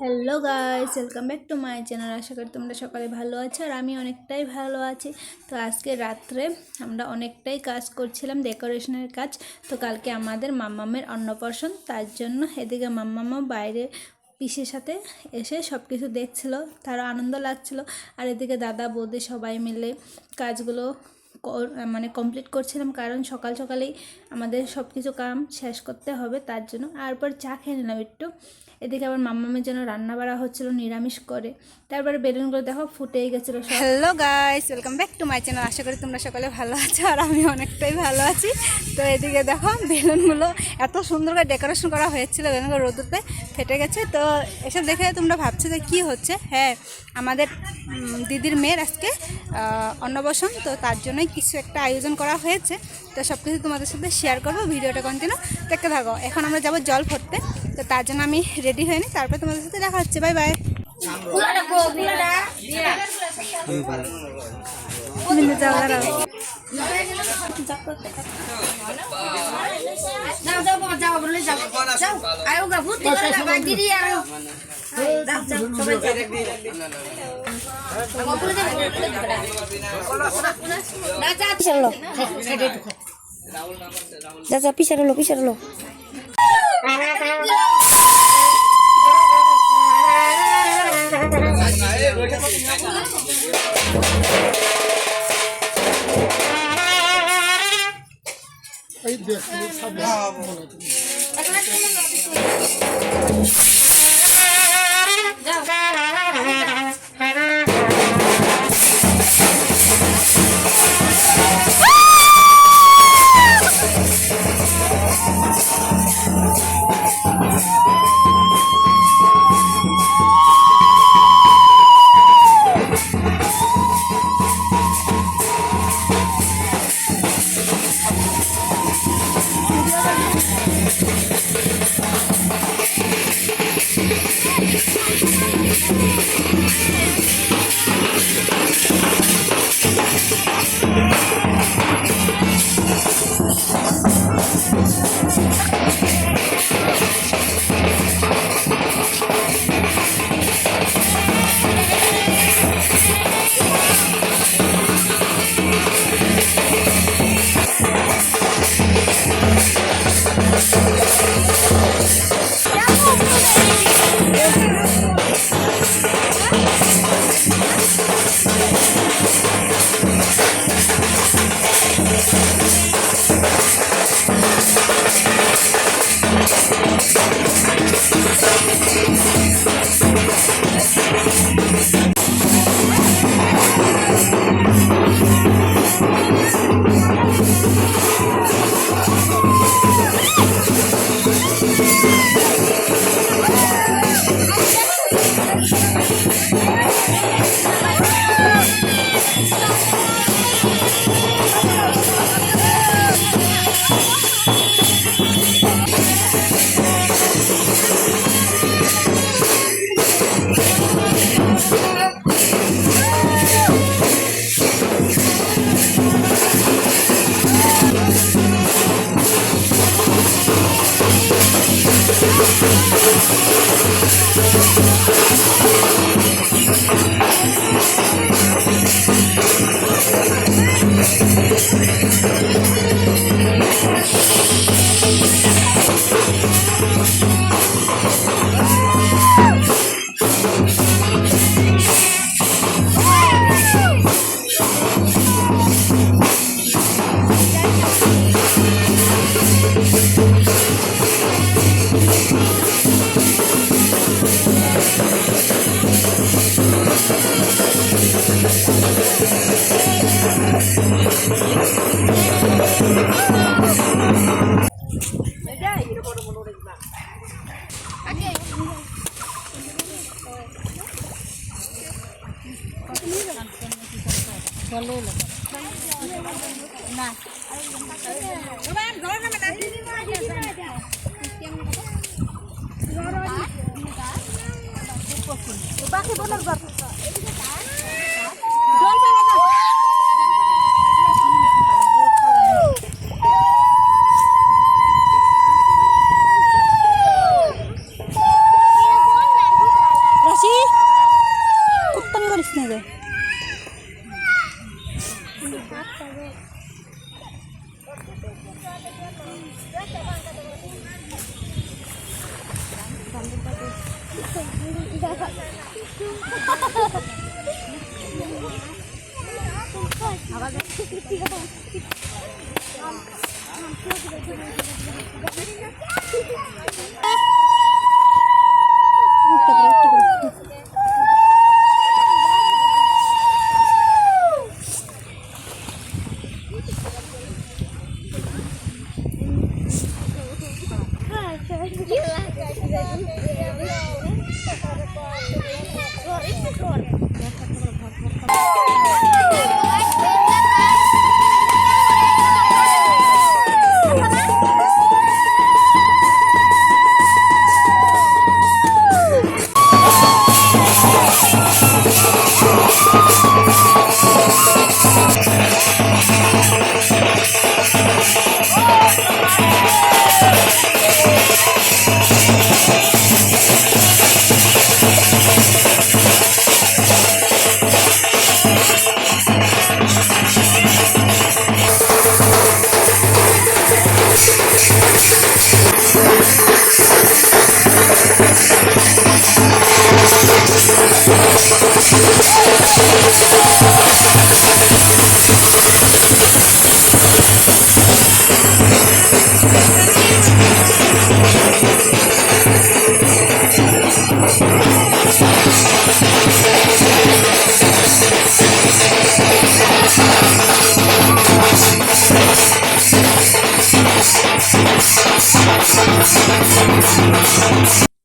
Hello guys, welcome back to my channel. আশা করি তোমরা সকালে ভালো আছো আর আমি অনেকটাই ভালো আছি। তো আজকে রাত্রে আমরা অনেকটাই কাজ করছিলাম, ডেকোরেশনের কাজ। তো কালকে আমাদের মাম্মামের অন্নপ্রাশন, তার জন্য এদিকে মাম্মামও বাইরে পিসির সাথে এসে সব কিছু দেখছিল, তারও আনন্দ লাগছিল। আর এদিকে দাদা বৌদি সবাই মিলে কাজগুলো মানে কমপ্লিট করছিলাম, কারণ সকাল সকালেই আমাদের সব কিছু কাম শেষ করতে হবে, তার জন্য। তারপর চা খেয়ে নিলাম একটু। এদিকে আবার মাম্মামের জন্য রান্না বাড়া হচ্ছিল নিরামিষ করে। তারপরে বেলুনগুলো দেখো ফুটেই গেছিলো। Hello guys, welcome back to my channel. আশা করি তোমরা সকলে ভালো আছো আর আমি অনেকটাই ভালো আছি। তো এদিকে দেখো বেলুনগুলো এত সুন্দর করে ডেকোরেশন করা হয়েছিল, বেলুনগুলো রোদতে ফেটে গেছে। তো এসব দেখে তোমরা ভাবছো যে কী হচ্ছে। হ্যাঁ, আমাদের দিদির মেয়ের আজকে অন্নপ্রাশন, তো তার জন্যই কিছু একটা আয়োজন করা হয়েছে। তো সব কিছু তোমাদের সাথে শেয়ার করবো, ভিডিওটা কন্টিনিউ দেখতে থাকো। এখন আমরা যাবো জল ভরতে, তো তার জন্য আমি রেডি হয়ে নিই, তারপরে তোমাদের সাথে দেখা হচ্ছে। Bye bye. পিছারলো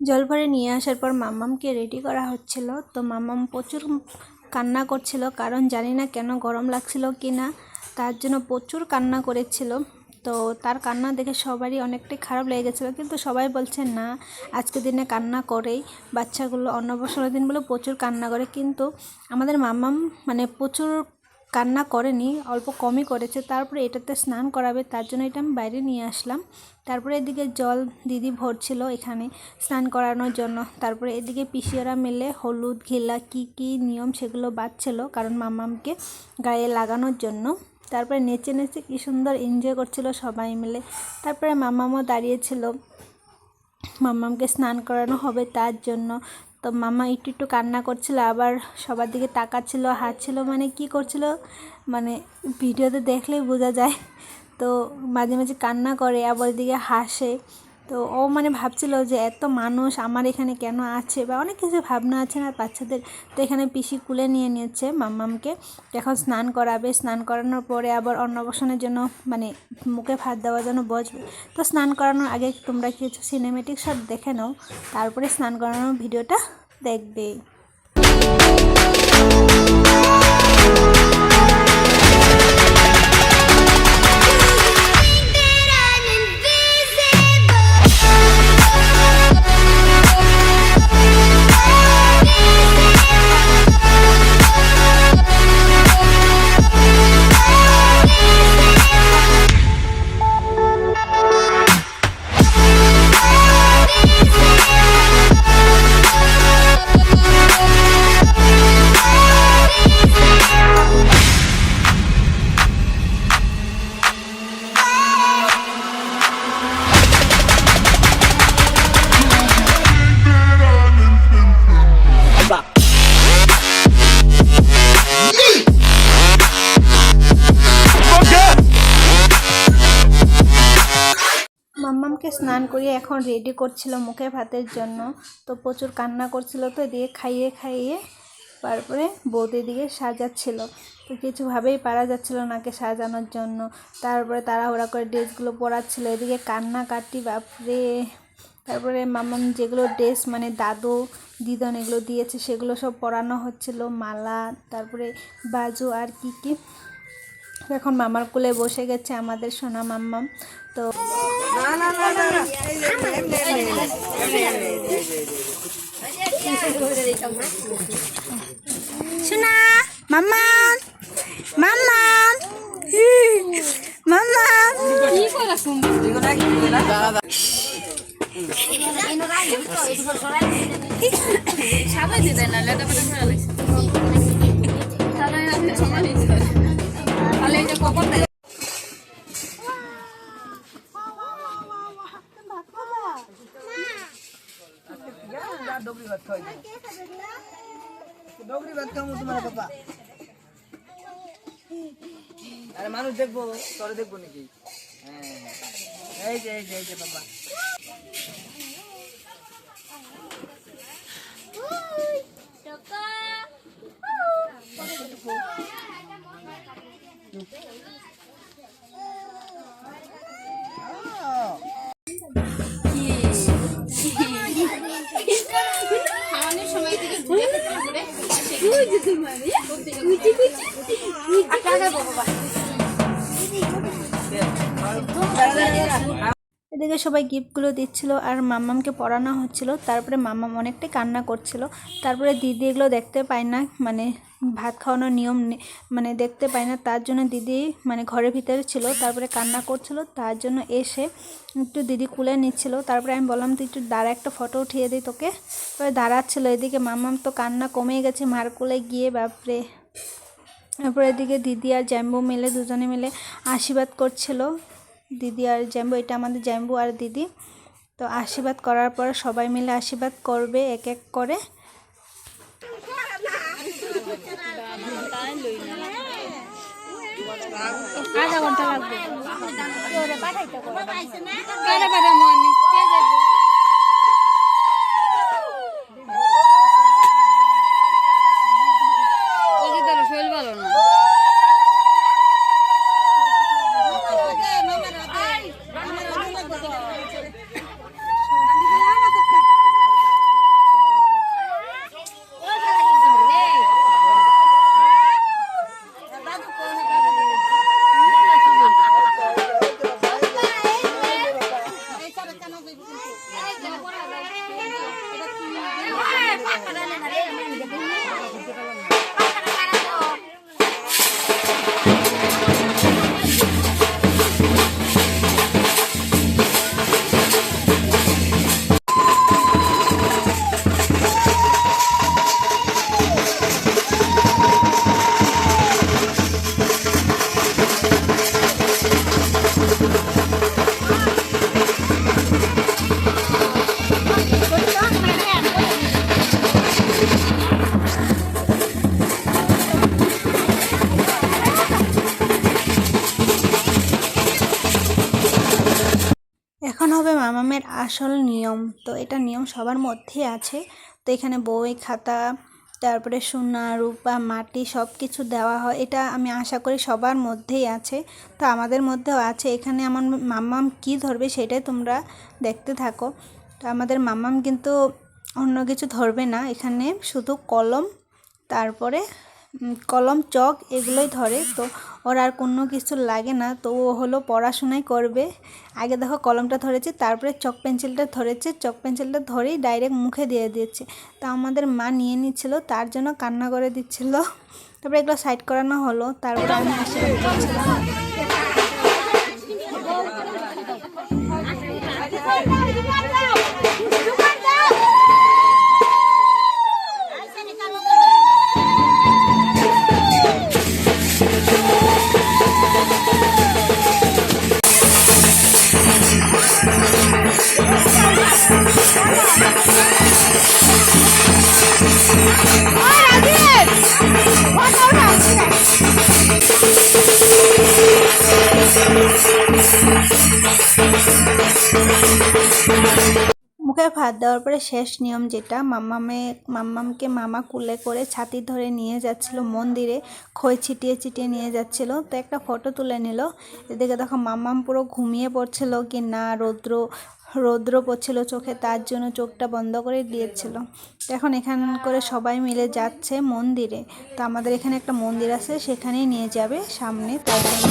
জল ভরে নিয়ে আসার পর মাম্মামকে রেডি করা হচ্ছিল। তো মাম্মাম প্রচুর কান্না করছিল, কারণ জানি না কেন গরম লাগছিল কি না, তার জন্য প্রচুর কান্না করেছিল। তো তার কান্না দেখে সবারই অনেকটাই খারাপ লেগে গেছিলো, কিন্তু সবাই বলছে না আজকের দিনে কান্না করেই, বাচ্চাগুলো অন্নপ্রাশনের দিনগুলো প্রচুর কান্না করে। কিন্তু আমাদের মাম্মাম মানে প্রচুর কান্না করেনি, অল্প কমই করেছে। তারপরে এটাতে স্নান করাবে, তার জন্য এটা আমি বাইরে নিয়ে আসলাম। তারপরে এদিকে জল দিদি ভরছিল এখানে স্নান করানোর জন্য। তারপরে এদিকে পিসিরা মিলে হলুদ ঘিলা কি নিয়ম সেগুলো বাঁধছিল, কারণ মাম্মামকে গায়ে লাগানোর জন্য। তারপরে নেচে নেচে কি সুন্দর এনজয় করছিল সবাই মিলে। তারপরে মাম্মামও দাঁড়িয়েছিল, মাম্মামকে স্নান করানো হবে তার জন্য। তো মাম্মা একটু কান্না করছিল, আবার সবার দিকে তাকাচ্ছিল, হাসছিল, মানে কি করছিল মানে ভিডিওতে দেখলেই বোঝা যায়। তো মাঝে মাঝে কান্না করে, আবার দিকে হাসে। তো ও মানে ভাবছিল যে এত মানুষ আমার এখানে কেন আছে, বা অনেক কিছু ভাবনা আছে না বাচ্চাদের। তো এখানে পিসি কুলে নিয়ে নিয়েছে মাম্মামকে, এখন স্নান করাবে। স্নান করানোর পরে আবার অন্নপ্রাশনের জন্য মানে মুখে ভাত দেওয়ার জন্য বসবে। তো স্নান করানোর আগে তোমরা কিছু সিনেমেটিক শট দেখে নাও, তারপরে স্নান করানোর ভিডিওটা দেখবে। মাম্মামকে স্নান করিয়ে এখন রেডি করছিল মুখে ভাতের জন্য। তো প্রচুর কান্না করছিল, তো এদিকে খাইয়ে তারপরে বৌদির দিকে সাজাচ্ছিল। তো কিছুভাবেই পারা যাচ্ছিল নাকে সাজানোর জন্য। তারপরে তাড়াহুড়া করে ড্রেসগুলো পরাচ্ছিল, এদিকে কান্নাকাটি বাপরে। তারপরে মাম্মাম যেগুলো ড্রেস মানে দাদু দিদন এগুলো দিয়েছে সেগুলো সব পরানো হচ্ছিল, মালা, তারপরে বাজু আর কি। এখন মামার কোলে বসে গেছে আমাদের সোনা মাম্মাম। তো সোনা মাম্মাম মাম্মাম মাম্মাম ডগরি ভাত খাওয়াই ডগরি ভাত খাবো তোমার বাবা। আরে মানুষ দেখবো তোরে দেখবো নাকি? হ্যাঁ এই যে বাবা এদিকে সবাই গিফটগুলো দিচ্ছিল আর মাম্মামকে পড়ানো হচ্ছিল। তারপরে মাম্মাম অনেকটাই কান্না করছিল। তারপরে দিদি এগুলো দেখতে পায় না, মানে ভাত খাওয়ানোর নিয়ম মানে দেখতে পায় না, তার জন্য দিদি মানে ঘরের ভিতরে ছিল। তারপরে কান্না করছিল, তার জন্য এসে একটু দিদি কুলে নিচ্ছিল। তারপরে আমি বললাম তুই একটু দাঁড়া, একটা ফটো উঠিয়ে দিই তোকে। তারপরে দাঁড়াচ্ছিল। এদিকে মাম্মাম তো কান্না কমে গেছে মার কুলে গিয়ে, বাপরে। তারপরে এদিকে দিদি আর জ্যাম্বু মিলে দুজনে মিলে আশীর্বাদ করছিল। দিদি আর জ্যাম্বু, এটা আমাদের জ্যাম্বু আর দিদি। তো আশীর্বাদ করার পর সবাই মিলে আশীর্বাদ করবে এক এক করে। আধা ঘন্টা লাগবে। শরীর ভালো না। এখন হবে মামামের আসল নিয়ম। তো এটা নিয়ম সবার মধ্যেই আছে। তো এখানে বই খাতা, তারপরে সোনা রূপা মাটি সব কিছু দেওয়া হয়। এটা আমি আশা করি সবার মধ্যেই আছে, তো আমাদের মধ্যেও আছে। এখানে আমার মাম্মাম কী ধরবে সেটাই তোমরা দেখতে থাকো। তো আমাদের মাম্মাম কিন্তু অন্য কিছু ধরবে না, এখানে শুধু কলম, তারপরে কলম চক এগুলোই ধরে। তো ওর আর কোনো কিছু লাগে না। তো ও হলো পড়াশোনাই করবে। আগে দেখো কলমটা ধরেছে, তারপরে চক পেন্সিলটা ধরেছে, চক পেন্সিলটা ধরেই ডাইরেক্ট মুখে দিয়ে দিচ্ছে। তা আমাদের মা নিয়ে নিচ্ছিল, তার জন্য কান্না করে দিচ্ছিল। তারপরে এগুলো সাইড করানো হলো। তারপরে আমি আশীর্বাদ করছিলাম। মুখে ভাত দেওয়ার পরে শেষ নিয়ম যেটা, মাম্মামকে মামা কুলে করে ছাতি ধরে নিয়ে যাচ্ছিল মন্দিরে, খই ছিটিয়ে ছিটিয়ে নিয়ে যাচ্ছিল। তো একটা ফটো তুলে নিল। এদিকে দেখো মাম্মাম পুরো ঘুমিয়ে পড়ছিল, কি না রৌদ্র পড়ছিল চোখে, তার জন্য চোখটা বন্ধ করে দিয়েছিল। তো এখন এখান করে সবাই মিলে যাচ্ছে মন্দিরে। তো আমাদের এখানে একটা মন্দির আছে, সেখানেই নিয়ে যাবে সামনে, তার জন্য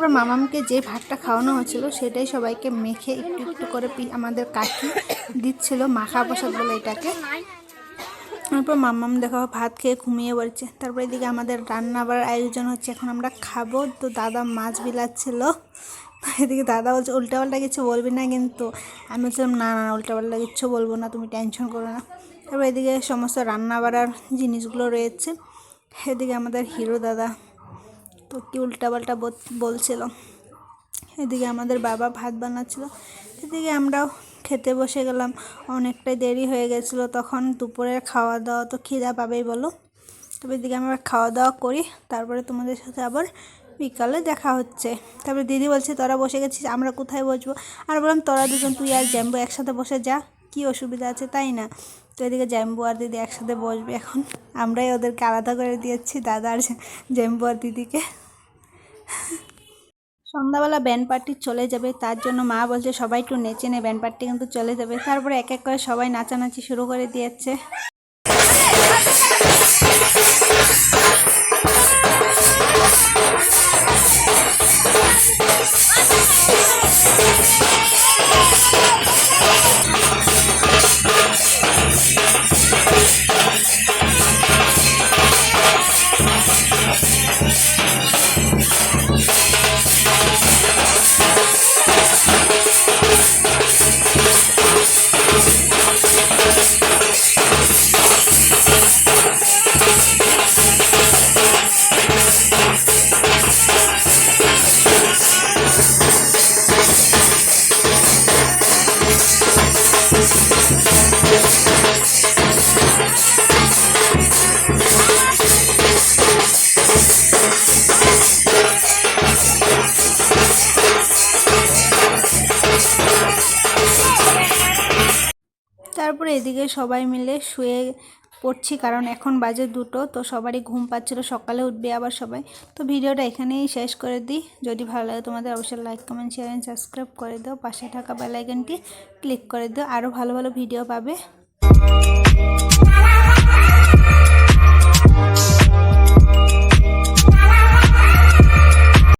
তারপর মামামকে যে ভাতটা খাওয়ানো হচ্ছিল সেটাই সবাইকে মেখে একটু একটু করে আমাদের কাকি দিচ্ছিল, মাখা প্রসাদ বলে এটাকে। তারপর মাম্মাম দেখো ভাত খেয়ে ঘুমিয়ে পড়ছে। তারপর এদিকে আমাদের রান্না বাড়ার আয়োজন হচ্ছে, এখন আমরা খাবো। তো দাদা মাছ বিলাচ্ছিল, এদিকে দাদা বলছে উল্টাপাল্টা কিছু বলবি না, কিন্তু আমি বলছিলাম না না উল্টাপাল্টা কিচ্ছু বলবো না, তুমি টেনশন করো না। তারপর এদিকে সমস্ত রান্না বাড়ার জিনিসগুলো রয়েছে। এদিকে আমাদের হিরো দাদা তো কি উল্টাপাল্টা বলছিল। এদিকে আমাদের বাবা ভাত বানাচ্ছিল, এদিকে আমরাও খেতে বসে গেলাম। অনেকটাই দেরি হয়ে গেছিলো তখন, দুপুরের খাওয়া দাওয়া তো খিদা পাবেই বলো। তবে এদিকে আমরা খাওয়া দাওয়া করি, তারপরে তোমাদের সাথে আবার বিকালে দেখা হচ্ছে। তারপরে দিদি বলছে তোরা বসে গেছিস, আমরা কোথায় বসবো? আর বললাম তোরা দুজন, তুই আর জ্যাম্বো একসাথে বসে যা, কি অসুবিধা আছে তাই না? তো এদিকে জ্যাম্বো আর দিদি একসাথে বসবে। এখন আমরাই ওদেরকে আলাদা করে দিয়েছি, দাদা আর জ্যাম্বো আর দিদিকে। সন্ধ্যাবেলা ব্যান্ড পার্টি চলে যাবে, তার জন্য মা বলছে সবাই একটু নেচে নে, ব্যান্ড পার্টি কিন্তু চলে যাবে। তারপরে এক এক করে সবাই নাচানাচি শুরু করে দিয়েছে। তারপরে এদিকে সবাই মিলে শুয়ে পড়ছি, কারণ এখন বাজে 2টো। তো সবারই ঘুম পাচ্ছিল, সকালে উঠবে আবার সবাই। তো ভিডিওটা এখানেই শেষ করে দিই। যদি ভালো লাগে তোমাদের অবশ্যই like comment share and subscribe করে দাও, পাশে থাকা বেল আইকনটি ক্লিক করে দাও, আরও ভালো ভালো ভিডিও পাবে।